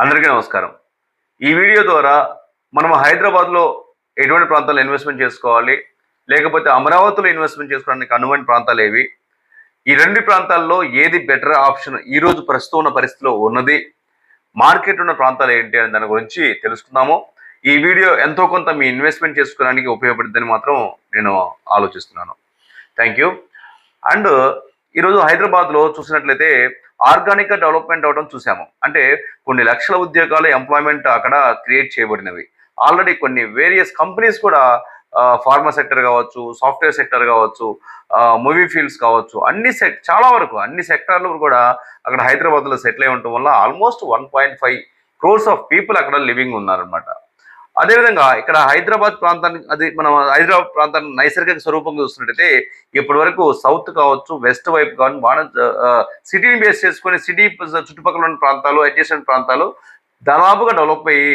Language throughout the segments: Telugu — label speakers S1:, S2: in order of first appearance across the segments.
S1: అందరికీ నమస్కారం. ఈ వీడియో ద్వారా మనం హైదరాబాద్‌లో ఎటువంటి ప్రాంతాల్లో ఇన్వెస్ట్‌మెంట్ చేసుకోవాలి? లేకపోతే అమరావతిలో ఇన్వెస్ట్‌మెంట్ చేసుకోవడానికి అనువైన ప్రాంతాలేవి? ఈ 2 ప్రాంతాల్లో ఏది బెటర్ ఆప్షన్ ఈరోజు ప్రస్తుతం ఉన్న పరిస్థితిలో ఉన్నది? మార్కెట్ ఉన్న ప్రాంతాలు ఏంటి అనే దాని గురించి తెలుసుకుందాము. ఈ వీడియో ఎంతో కొంత మీ ఇన్వెస్ట్‌మెంట్ చేసుకోవడానికి ఉపయోగపడుద్దని మాత్రం నేను ఆలోచిస్తున్నాను. Thank you. అండ్ ఈరోజు హైదరాబాద్‌లో చూసినట్లయితే ఆర్గానిక్‌గా డెవలప్‌మెంట్ అవ్వడం చూసాము. అంటే కొన్ని లక్షల ఉద్యోగాలు ఎంప్లాయ్‌మెంట్ అక్కడ క్రియేట్ చేయబడినవి. ఆల్రెడీ కొన్ని వేరియస్ కంపెనీస్ కూడా ఫార్మా సెక్టర్ కావచ్చు, సాఫ్ట్‌వేర్ సెక్టర్ కావచ్చు, మూవీ ఫీల్డ్స్ కావచ్చు, చాలా వరకు అన్ని సెక్టార్‌లు కూడా అక్కడ హైదరాబాద్‌లో సెటిల్ అయి ఉండటం వల్ల ఆల్మోస్ట్ 1.5 క్రోర్స్ ఆఫ్ పీపుల్ అక్కడ లివింగ్ ఉన్నారనమాట. అదేవిధంగా ఇక్కడ హైదరాబాద్ ప్రాంతాన్ని మనం హైదరాబాద్ ప్రాంతాన్ని నైసర్గిక స్వరూపంగా చూస్తున్నట్టయితే ఇప్పటి వరకు సౌత్ కావచ్చు, వెస్ట్ వైపు కానీ సిటీని బేస్ చేసుకొని సిటీ చుట్టుపక్కల ఉన్న ప్రాంతాలు, అడ్జసెంట్ ప్రాంతాలు దాదాపుగా డెవలప్ అయ్యి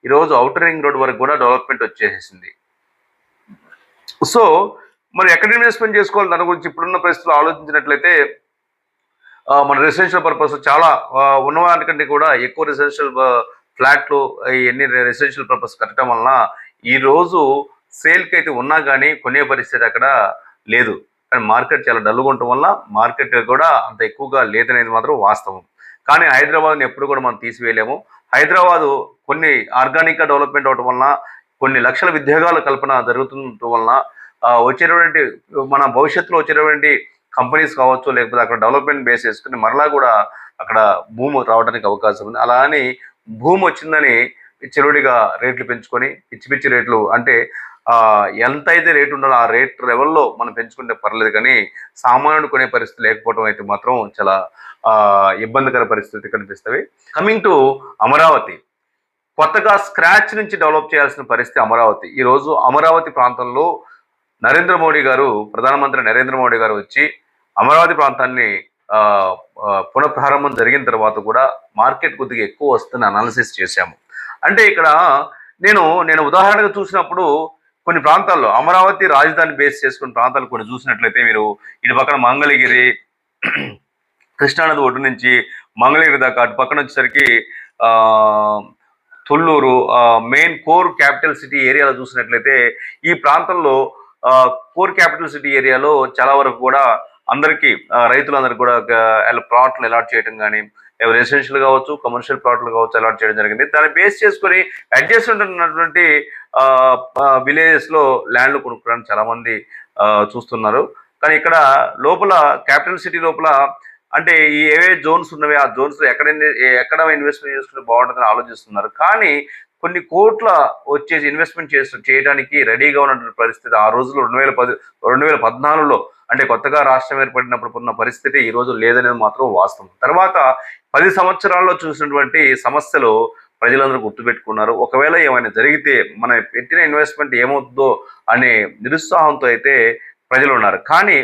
S1: ఈరోజు ఔటర్ రింగ్ రోడ్ వరకు కూడా డెవలప్మెంట్ వచ్చేసింది. సో మరి ఎక్కడ ఇన్వెస్ట్మెంట్ చేసుకోవాలి దాని గురించి ఇప్పుడున్న పరిస్థితులు ఆలోచించినట్లయితే మన రెసిడెన్షియల్ పర్పస్ చాలా ఉన్నవాటికంటే కూడా ఎక్కువ రెసిడెన్షియల్ ఫ్లాట్లు ఇవన్నీ రెసిడెన్షియల్ పర్పస్ కట్టడం వలన ఈరోజు సేల్కి అయితే ఉన్నా కానీ కొనే పరిస్థితి అక్కడ లేదు. కానీ మార్కెట్ చాలా డల్గా ఉండటం వల్ల మార్కెట్ కూడా అంత ఎక్కువగా లేదనేది మాత్రం వాస్తవం. కానీ హైదరాబాద్ని ఎప్పుడు కూడా మనం తీసివేయలేము. హైదరాబాదు కొన్ని ఆర్గానిక్గా డెవలప్మెంట్ అవడం వలన కొన్ని లక్షల ఉద్యోగాల కల్పన జరుగుతుండటం వలన వచ్చేటువంటి మన భవిష్యత్తులో వచ్చేటువంటి కంపెనీస్ కావచ్చు, లేకపోతే అక్కడ డెవలప్మెంట్ బేస్ చేసుకుని మరలా కూడా అక్కడ భూమి రావడానికి అవకాశం ఉంది. అలా అని భూమి వచ్చిందని చెరువుడిగా రేట్లు పెంచుకొని పిచ్చి పిచ్చి రేట్లు అంటే ఎంత అయితే రేటు ఉండాలో ఆ రేట్ లెవెల్లో మనం పెంచుకుంటే పర్లేదు, కానీ సామాన్యుడు కొనే పరిస్థితి లేకపోవడం అయితే మాత్రం చాలా ఇబ్బందికర పరిస్థితి కనిపిస్తవి. కమింగ్ టు అమరావతి, కొత్తగా స్క్రాచ్ నుంచి డెవలప్ చేయాల్సిన పరిస్థితి అమరావతి. ఈరోజు అమరావతి ప్రాంతంలో ప్రధానమంత్రి నరేంద్ర మోడీ గారు వచ్చి అమరావతి ప్రాంతాన్ని పునఃప్రారంభం జరిగిన తర్వాత కూడా మార్కెట్ కొద్దిగా ఎక్కువ వస్తుందని అనాలిసిస్ చేశాము. అంటే ఇక్కడ నేను ఉదాహరణగా చూసినప్పుడు కొన్ని ప్రాంతాల్లో అమరావతి రాజధాని బేస్ చేసుకున్న ప్రాంతాలు కొన్ని చూసినట్లయితే మీరు ఇటు పక్కన మంగళగిరి, కృష్ణానది ఒడ్డు నుంచి మంగళగిరి దాకా, అటు పక్కన వచ్చేసరికి Tolluru, main core capital city ఏరియాలో చూసినట్లయితే ఈ ప్రాంతంలో కోర్ క్యాపిటల్ సిటీ ఏరియాలో చాలా వరకు కూడా అందరికీ రైతులందరికీ కూడా ప్లాట్లు అలాట్ చేయడం కానీ, రెసిడెన్షియల్ కావచ్చు, కమర్షియల్ ప్లాట్లు కావచ్చు అలాట్ చేయడం జరిగింది. దాన్ని బేస్ చేసుకొని అడ్జస్ట్మెంట్ ఉన్నటువంటి విలేజెస్లో ల్యాండ్లు కొనుక్కోవడానికి చాలా మంది చూస్తున్నారు. కానీ ఇక్కడ లోపల క్యాపిటల్ సిటీ లోపల అంటే ఈ ఏవే జోన్స్ ఉన్నవి ఆ జోన్స్ ఎక్కడ ఇన్వెస్ట్మెంట్ చేసుకుంటే బాగుంటుందని ఆలోచిస్తున్నారు. కానీ కొన్ని కోట్ల వచ్చేసి ఇన్వెస్ట్మెంట్ చేయడానికి రెడీగా ఉన్నటువంటి పరిస్థితి ఆ రోజుల్లో 2014లో అంటే కొత్తగా రాష్ట్రం ఏర్పడినప్పుడు ఉన్న పరిస్థితి ఈ రోజు లేదనేది మాత్రం వాస్తవం. తర్వాత 10 సంవత్సరాల్లో చూసినటువంటి సమస్యలు ప్రజలందరూ గుర్తుపెట్టుకున్నారు. ఒకవేళ ఏమైనా జరిగితే మన పెట్టిన ఇన్వెస్ట్మెంట్ ఏమవుతుందో అనే నిరుత్సాహంతో అయితే ప్రజలు ఉన్నారు. కానీ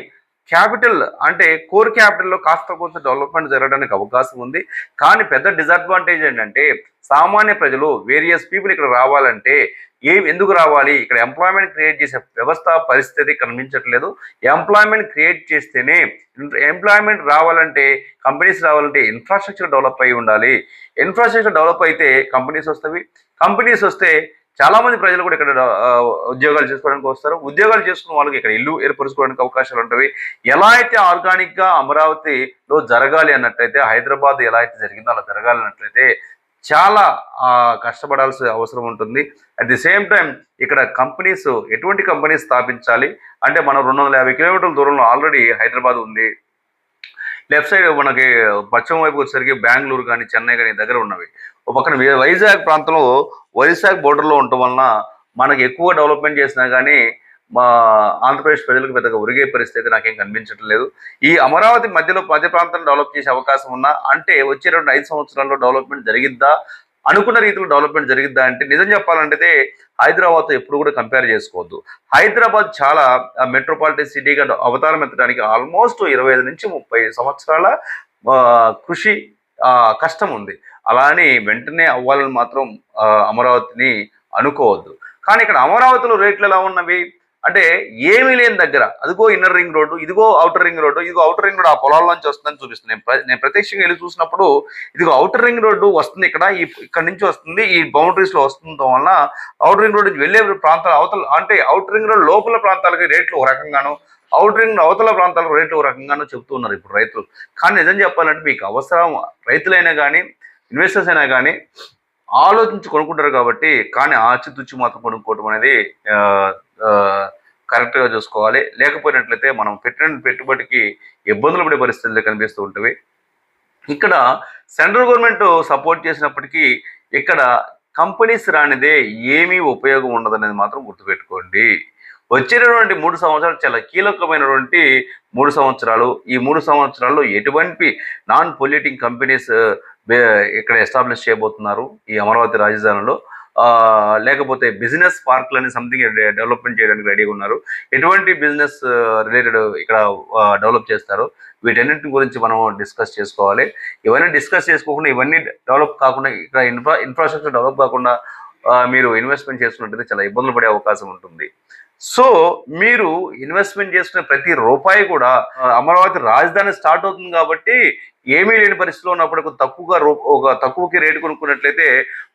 S1: క్యాపిటల్ అంటే కోర్ క్యాపిటల్లో కాస్త కొంత డెవలప్మెంట్ జరగడానికి అవకాశం ఉంది. కానీ పెద్ద డిసడ్వాంటేజ్ ఏంటంటే సామాన్య ప్రజలు వేరియస్ పీపుల్ ఇక్కడ రావాలంటే ఎందుకు రావాలి? ఇక్కడ ఎంప్లాయ్మెంట్ క్రియేట్ చేసే వ్యవస్థ పరిస్థితి కనిపించట్లేదు. ఎంప్లాయ్మెంట్ క్రియేట్ చేస్తేనే ఎంప్లాయ్మెంట్ రావాలంటే కంపెనీస్ రావాలంటే ఇన్ఫ్రాస్ట్రక్చర్ డెవలప్ అయి ఉండాలి. ఇన్ఫ్రాస్ట్రక్చర్ డెవలప్ అయితే కంపెనీస్ వస్తాయి. కంపెనీస్ వస్తే చాలా మంది ప్రజలు కూడా ఇక్కడ ఉద్యోగాలు చేసుకోవడానికి వస్తారు. ఉద్యోగాలు చేసుకున్న వాళ్ళకి ఇక్కడ ఇల్లు ఏర్పరుచుకోవడానికి అవకాశాలు ఉంటాయి. ఎలా అయితే ఆర్గానిక్గా అమరావతిలో జరగాలి అన్నట్లయితే హైదరాబాద్ ఎలా అయితే జరిగిందో అలా జరగాలి అన్నట్లయితే చాలా కష్టపడాల్సిన అవసరం ఉంటుంది. అట్ ది సేమ్ టైం ఇక్కడ కంపెనీస్ ఎటువంటి కంపెనీస్ స్థాపించాలి అంటే మనం 250 కిలోమీటర్ల దూరంలో ఆల్రెడీ హైదరాబాద్ ఉంది. లెఫ్ట్ సైడ్ మనకి పశ్చిమ వైపు వచ్చేసరికి బెంగళూరు కానీ, చెన్నై కానీ దగ్గర ఉన్నవి. ఒక పక్కన వైజాగ్ ప్రాంతంలో వైజాగ్ బోర్డర్లో ఉండటం వలన మనకి ఎక్కువ డెవలప్మెంట్ చేసినా కానీ మా ఆంధ్రప్రదేశ్ ప్రజలకు పెద్దగా ఒరిగే పరిస్థితి నాకేం కనిపించడం లేదు. ఈ అమరావతి మధ్య ప్రాంతాన్ని డెవలప్ చేసే అవకాశం ఉన్నా అంటే వచ్చే 5 సంవత్సరాల్లో డెవలప్మెంట్ జరిగిద్దా, అనుకున్న రీతిలో డెవలప్మెంట్ జరిగిద్దా అంటే నిజం చెప్పాలంటే హైదరాబాద్తో ఎప్పుడు కూడా కంపేర్ చేసుకోవద్దు. హైదరాబాద్ చాలా మెట్రోపాలిటన్ సిటీగా అవతారం ఎత్తడానికి ఆల్మోస్ట్ 25 నుంచి 30 సంవత్సరాల కృషి కష్టం ఉంది. అలా అని వెంటనే అవ్వాలని మాత్రం అమరావతిని అనుకోవద్దు. కానీ ఇక్కడ అమరావతిలో రేట్లు ఎలా ఉన్నవి? అంటే ఏమీ లేని దగ్గర అదిగో ఇన్నర్ రింగ్ రోడ్డు, ఇదిగో అవుటర్ రింగ్ రోడ్డు, ఇదిగో అవుటర్ రింగ్ రోడ్డు ఆ పొలాల్లోంచి వస్తుందని చూపిస్తుంది. నేను ప్రత్యక్షంగా వెళ్ళి చూసినప్పుడు ఇదిగో అవుటర్ రింగ్ రోడ్డు వస్తుంది, ఇక్కడ నుంచి వస్తుంది, ఈ బౌండరీస్ లో వస్తుండటం వల్ల అవుటర్ రింగ్ రోడ్ నుంచి వెళ్ళే ప్రాంతాలు అవతల, అంటే అవుటర్ రింగ్ రోడ్ లోపల ప్రాంతాలకి రేట్లు ఒక రకంగాను, అవుటర్ రింగ్ అవతల ప్రాంతాలకు రేట్లు ఒక రకంగాను చెప్తూ ఉన్నారు ఇప్పుడు రైతులు. కానీ నిజం చెప్పాలంటే మీకు అవసరం, రైతులైనా కానీ ఇన్వెస్టర్స్ అయినా కానీ ఆలోచించి కొనుక్కుంటారు కాబట్టి. కానీ ఆచితూచి మాత్రం కొనుక్కోవడం అనేది కరెక్ట్గా చూసుకోవాలి. లేకపోయినట్లయితే మనం పెట్టిన పెట్టుబడికి ఇబ్బందులు పడే పరిస్థితులు కనిపిస్తూ ఉంటవి. ఇక్కడ సెంట్రల్ గవర్నమెంట్ సపోర్ట్ చేసినప్పటికీ ఇక్కడ కంపెనీస్ రానిదే ఏమీ ఉపయోగం ఉండదనేది మాత్రం గుర్తుపెట్టుకోండి. వచ్చేటటువంటి 3 సంవత్సరాలు చాలా కీలకమైనటువంటి 3 సంవత్సరాలు. ఈ 3 సంవత్సరాల్లో ఎటువంటి నాన్ పొల్యూటింగ్ కంపెనీస్ ఇక్కడ ఎస్టాబ్లిష్ చేయబోతున్నారు ఈ అమరావతి రాజధానిలో. లేకపోతే బిజినెస్ పార్క్లని సంథింగ్ డెవలప్మెంట్ చేయడానికి రెడీగా ఉన్నారు. ఎటువంటి బిజినెస్ రిలేటెడ్ ఇక్కడ డెవలప్ చేస్తారు, వీటన్నింటి గురించి మనం డిస్కస్ చేసుకోవాలి. ఇవన్నీ డిస్కస్ చేసుకోకుండా, ఇవన్నీ డెవలప్ కాకుండా, ఇక్కడ ఇన్ఫ్రాస్ట్రక్చర్ డెవలప్ కాకుండా మీరు ఇన్వెస్ట్మెంట్ చేసుకున్నట్టయితే చాలా ఇబ్బందులు పడే అవకాశం ఉంటుంది. సో మీరు ఇన్వెస్ట్మెంట్ చేసుకునే ప్రతి రూపాయి కూడా అమరావతి రాజధాని స్టార్ట్ అవుతుంది కాబట్టి ఏమీ లేని పరిస్థితిలో ఉన్నప్పుడు ఒక తక్కువకి రేటు కొనుక్కున్నట్లయితే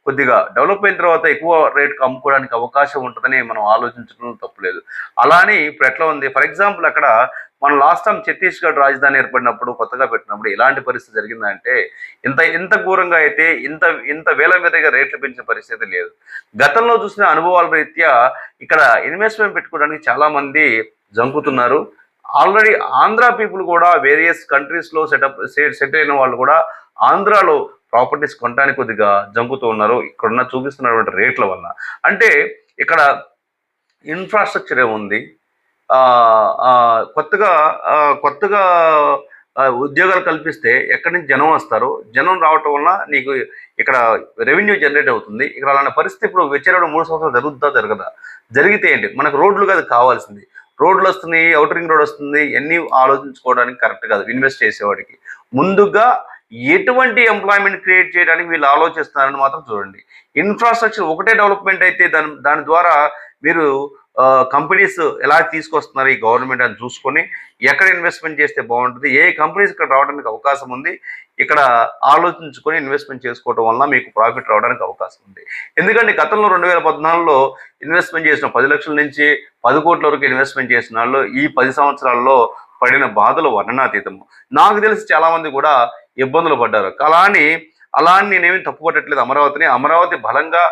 S1: కొద్దిగా డెవలప్ అయిన తర్వాత ఎక్కువ రేటుకి అమ్ముకోవడానికి అవకాశం ఉంటుందని మనం ఆలోచించడం తప్పులేదు. అలానే ఇప్పుడు ఎట్లా ఉంది, ఫర్ ఎగ్జాంపుల్ అక్కడ మనం లాస్ట్ టైం ఛత్తీస్గఢ్ రాజధాని ఏర్పడినప్పుడు, కొత్తగా పెట్టినప్పుడు ఎలాంటి పరిస్థితి జరిగిందంటే ఇంత ఘోరంగా అయితే ఇంత వేల మీదగా రేట్లు పెంచిన పరిస్థితి లేదు. గతంలో చూసిన అనుభవాల రీత్యా ఇక్కడ ఇన్వెస్ట్మెంట్ పెట్టుకోవడానికి చాలా మంది జంకుతున్నారు. ఆల్రెడీ ఆంధ్ర పీపుల్ కూడా వేరియస్ కంట్రీస్లో సెటిల్ అయిన వాళ్ళు కూడా ఆంధ్రాలో ప్రాపర్టీస్ కొనడానికి కొద్దిగా జంకుతూ ఉన్నారు ఇక్కడున్న చూపిస్తున్నటువంటి రేట్ల వల్ల. అంటే ఇక్కడ ఇన్ఫ్రాస్ట్రక్చర్ ఏముంది, కొత్తగా ఉద్యోగాలు కల్పిస్తే ఎక్కడి నుంచి జనం వస్తారు, జనం రావటం వల్ల నీకు ఇక్కడ రెవెన్యూ జనరేట్ అవుతుంది. ఇక్కడ అలాంటి పరిస్థితి ఇప్పుడు వచ్చే 3 సంవత్సరాలు జరుగుతుందా జరగదా? జరిగితే ఏంటి, మనకు రోడ్లు కాదు కావాల్సింది. రోడ్లు వస్తున్నాయి, అవుటర్ రింగ్ రోడ్ వస్తుంది, ఇవన్నీ ఆలోచించుకోవడానికి కరెక్ట్ కాదు. ఇన్వెస్ట్ చేసేవాడికి ముందుగా ఎటువంటి ఎంప్లాయ్మెంట్ క్రియేట్ చేయడానికి వీళ్ళు ఆలోచిస్తున్నారని మాత్రం చూడండి. ఇన్ఫ్రాస్ట్రక్చర్ ఒకటే డెవలప్మెంట్ అయితే దాని ద్వారా మీరు కంపెనీస్ ఎలా తీసుకొస్తున్నారు ఈ గవర్నమెంట్ అని చూసుకొని ఎక్కడ ఇన్వెస్ట్మెంట్ చేస్తే బాగుంటుంది, ఏ కంపెనీస్ ఇక్కడ రావడానికి అవకాశం ఉంది, ఇక్కడ ఆలోచించుకొని ఇన్వెస్ట్మెంట్ చేసుకోవడం వల్ల మీకు ప్రాఫిట్ రావడానికి అవకాశం ఉంది. ఎందుకంటే గతంలో 2014లో ఇన్వెస్ట్మెంట్ చేసిన 10 లక్షల నుంచి 10 కోట్ల వరకు ఇన్వెస్ట్మెంట్ చేసిన వాళ్ళు ఈ 10 సంవత్సరాల్లో పడిన బాధలు వర్ణనాతీతము. నాకు తెలిసి చాలా మంది కూడా ఇబ్బందులు పడ్డారు. అలా నేనేమి తప్పుపట్టట్లేదు. అమరావతి బలంగా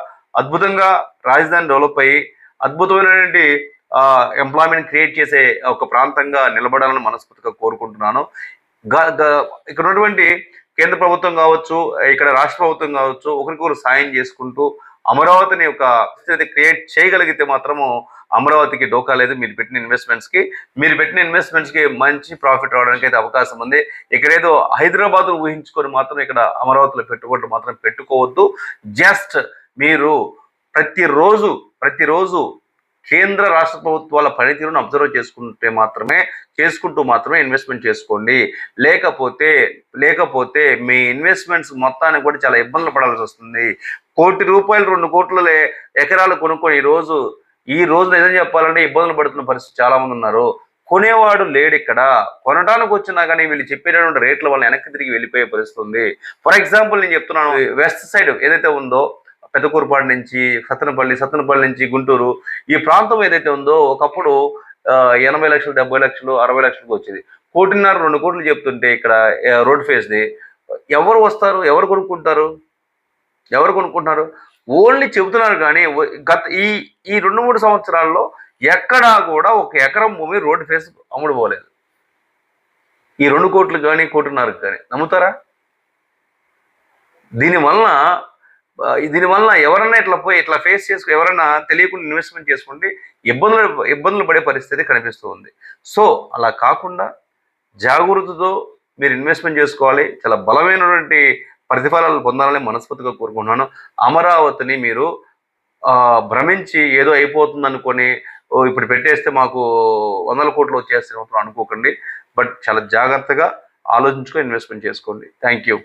S1: అద్భుతంగా రాజధాని డెవలప్ అయ్యి అద్భుతమైనటువంటి ఎంప్లాయ్మెంట్ క్రియేట్ చేసే ఒక ప్రాంతంగా నిలబడాలని మనస్ఫూర్తిగా కోరుకుంటున్నాను. ఇక్కడ ఉన్నటువంటి కేంద్ర ప్రభుత్వం కావచ్చు, ఇక్కడ రాష్ట్ర ప్రభుత్వం కావచ్చు, ఒకరికొకరు సాయం చేసుకుంటూ అమరావతిని ఒక పరిస్థితి క్రియేట్ చేయగలిగితే మాత్రము అమరావతికి డోకా లేదు. మీరు పెట్టిన ఇన్వెస్ట్మెంట్స్కి మంచి ప్రాఫిట్ రావడానికి అయితే అవకాశం ఉంది. ఇక్కడేదో హైదరాబాద్ ఊహించుకొని మాత్రం ఇక్కడ అమరావతిలో పెట్టుబడులు మాత్రం పెట్టుకోవద్దు. జస్ట్ మీరు ప్రతిరోజు కేంద్ర రాష్ట్ర ప్రభుత్వాల పనితీరును అబ్జర్వ్ చేసుకుంటూ మాత్రమే ఇన్వెస్ట్మెంట్ చేసుకోండి. లేకపోతే మీ ఇన్వెస్ట్మెంట్స్ మొత్తానికి కూడా చాలా ఇబ్బందులు పడాల్సి వస్తుంది. ₹1 కోటి 2 కోట్ల ఎకరాలు కొనుక్కొని ఈ రోజు నిజం చెప్పాలంటే ఇబ్బందులు పడుతున్న పరిస్థితి చాలా మంది ఉన్నారు. కొనేవాడు లేడు. ఇక్కడ కొనడానికి వచ్చినా కానీ వీళ్ళు చెప్పేటటువంటి రేట్ల వల్ల వెనక్కి తిరిగి వెళ్ళిపోయే పరిస్థితి ఉంది. ఫర్ ఎగ్జాంపుల్ నేను చెప్తున్నాను, వెస్ట్ సైడ్ ఏదైతే ఉందో పెద్దకూరుపాడు నుంచి సత్తెనపల్లి నుంచి గుంటూరు, ఈ ప్రాంతం ఏదైతే ఉందో ఒకప్పుడు 80 లక్షలు 70 లక్షలు 60 లక్షలకు వచ్చేది. 1.5 2 కోట్లు చెప్తుంటే ఇక్కడ రోడ్ ఫేస్ది ఎవరు వస్తారు, ఎవరు కొనుక్కుంటున్నారు? ఓన్లీ చెబుతున్నారు. కానీ ఈ 2-3 సంవత్సరాల్లో ఎక్కడా కూడా 1 ఎకరం భూమి రోడ్ ఫేస్ అమ్ముడు పోలేదు. ఈ 2 కోట్లు కానీ 1.5 కానీ నమ్ముతారా? దీనివల్ల ఎవరన్నా ఇట్లా ఫేస్ ఎవరన్నా తెలియకుండా ఇన్వెస్ట్మెంట్ చేసుకుంటే ఇబ్బందులు పడే పరిస్థితి కనిపిస్తూ ఉంది. సో అలా కాకుండా జాగృతితో మీరు ఇన్వెస్ట్మెంట్ చేసుకోవాలి. చాలా బలమైనటువంటి ప్రతిఫలాలు పొందాలని మనస్ఫూర్తిగా కోరుకుంటున్నాను. అమరావతిని మీరు భ్రమించి ఏదో అయిపోతుంది అనుకొని ఇప్పుడు పెట్టేస్తే మాకు 100 కోట్లు వచ్చేస్తే అనుకోకండి. బట్ చాలా జాగ్రత్తగా ఆలోచించుకొని ఇన్వెస్ట్మెంట్ చేసుకోండి. Thank you.